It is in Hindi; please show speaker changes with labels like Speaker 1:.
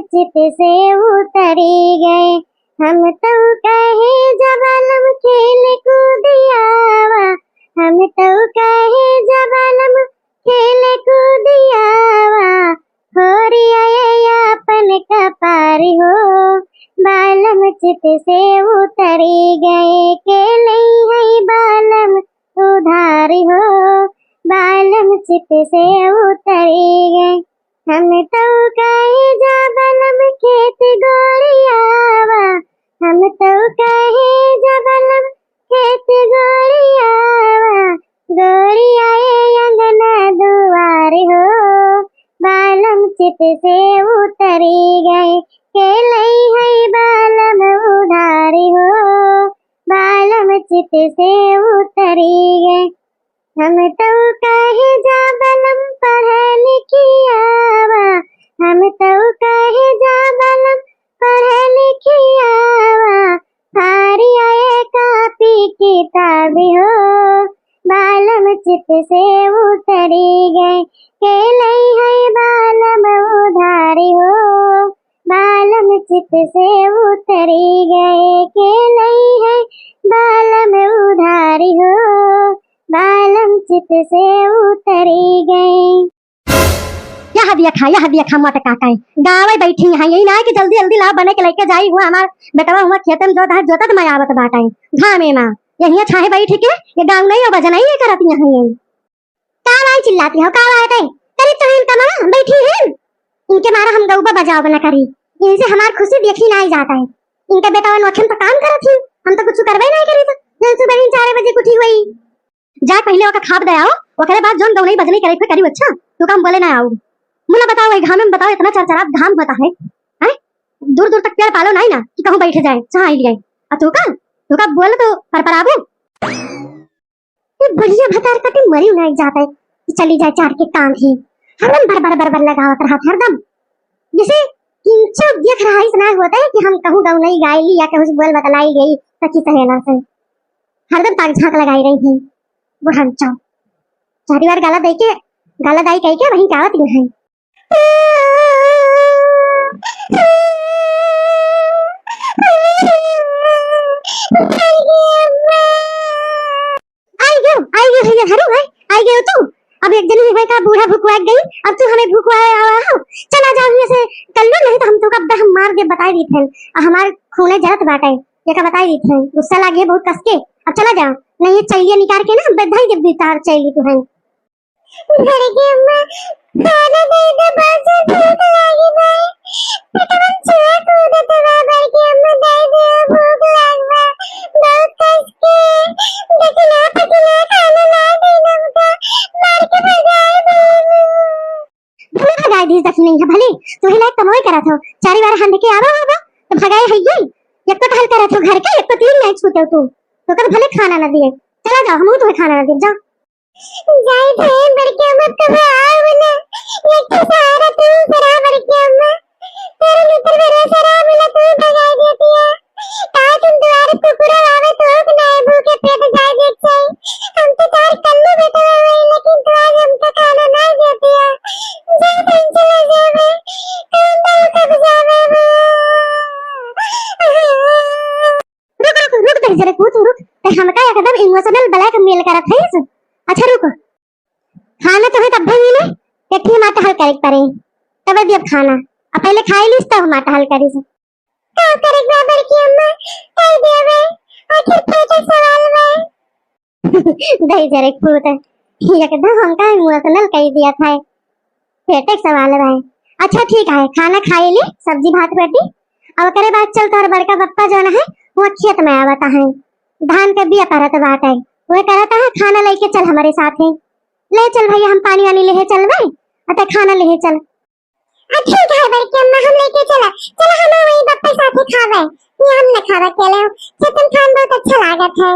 Speaker 1: चित से उतरी गए। हम तो कहे जबलम खेल कूदियावा, हम तो कहे जबलम खेल कूदियावा। होरिया अपन कपारी हो, बालम चित से उतरी गए। के नहीं है बालम उधारी हो, बालम चित से उतरी गए। हम तो कहे जबलम खेत गोरियावा, हम तो कहे जबलम खेत गोरियावा। गोरियाए अंगना दुआरी हो, बालम चित से उतरी गए। के नहीं है बालम उधारी हो, बालम चित से उतरी गए। हम तो कहे जबलम पढ़ लिखियावा, हम तो कहे जबलम पढ़ लिखियावा। सारी आए कापी किताबी हो, बालम चित से उतरी गए। के नहीं है बालम उधारी हो, बालम चित से उतरी गए। के नहीं है बालम उधारी हो, बालम चित से उतरी गए।
Speaker 2: यह देखा मत काका गावे बैठी है यही ना कि जल्दी जल्दी ला बने के लेके जाई हुआ हमार बेटवा हुआ खेत में जोतत मैं आवत बाटा घामे में यही छाहे बैठ के ये गाँव नहीं हो बजना ही करती है यही काला चिल्लाती हो काला है तेरी तो इन तमा बैठी है इनके मारा हम गौबा बजाओ बना करी इनसे हमार खुशी देखी ना ही जाता है। इनका बेटा नोखन पर काम करत थी हम तो कुछ करबे नहीं करी तो सुबह 4 बजे उठी हुई जा पहले ओका खाप दे आओ ओकरे बाद जोन गौलई बजनी करे करी अच्छा तू काम बोले ना आओ मुला बताओ ए घाम में बताओ इतना चरचरात घाम होता है हैं दूर दूर तक पेड़ पालो नहीं ना कि कहूं बैठ जाए चाह लिए आ तू का बोल तो पर आबू ये बढ़िया भतार कटे मरी नहीं जाता है चली जाए चार के काम ही हरदम भर लगावत रहा हरदम जैसे किंचो देख रहा इतना होता है कि हम कहूं गौ नहीं गाय ली या कहूं बोल बतलाई गई सखी सहेला से हरदम ताक झांक लगाई रही थी बुढ़न चौ चारी बार गाला दे के गाला दाई कह के वहीं गावत है आई गयो भैया हरो है आई गयो तू अब एक दिन हुआ का बूढ़ा भूखवा गई अब तू हमें भूखवा चला जाओ ये से कल नहीं तो हम तो कब हम मार के बताई दी थे हमार खूने जरत बाटे ये का बताई दी थे गुस्सा लगे बहुत कस के अब चला जाओ नहीं चाहिए निकाल के ना बधाई दे दी तार चाहिए तू है घर के अम्मा खाना दे दे बस भूख लगी भाई बेटा चला कूद तो बाबा के अम्मा दे दे भूख लगवा बहुत कस के देखना पकना खाना ला दे नमका मार के भगाए भगाए दी तक नहीं है भले तू ही लायक कमाई करा था चारी बार हंद के आवा होगा तो भगाए है ये एक तो हल करा था घर के एक तो 3 नहीं छूटे तू तो कर भले खाना ना दिए चला जाओ हम तुम्हें खाना ना दे जाओ जाए थे बड़के अम्मा कब आओ ना एक तो सारा तू सरा बड़के अम्मा तेरे मित्र मेरा सरा मिला तू भगाई देती है ता तुम द्वार टुकड़ा आवे तो नहीं भूखे पेट जाए देते हम तो तार कल्लू बेटा हुए लेकिन तू आज हमको खाना नहीं देती है जा चला जावे कब जावे रुक जरा रुक ते हम का एकदम इमोशनल ब्लैक मेल करत है अच्छा रुको खाना तो है तब भी मिले देखिए माता हल करे परे तब दियो खाना अब पहले खाई लिस तब माता हल करी से का करे बाबर की अम्मा कह देवे आखिर पेट सवाल में दही जरे फूट ये एकदम हम का इमोशनल कह दिया था पेट सवाल है अच्छा ठीक है खाना खाई ले सब्जी भात रोटी अब करे बाद चल तोर बड़का पप्पा जो है वो खेत में आवता है धान के बिया परत बाट है वो कहता है खाना लेके चल हमारे साथ है ले चल भैया हम पानी वानी ले चल भाई अतः खाना ले चल अच्छा ठीक है बड़की अम्मा हम लेके चला चल हम वही पप्पा साथ ही खावे ये हम न खावा केले चटन खान बहुत अच्छा लागत है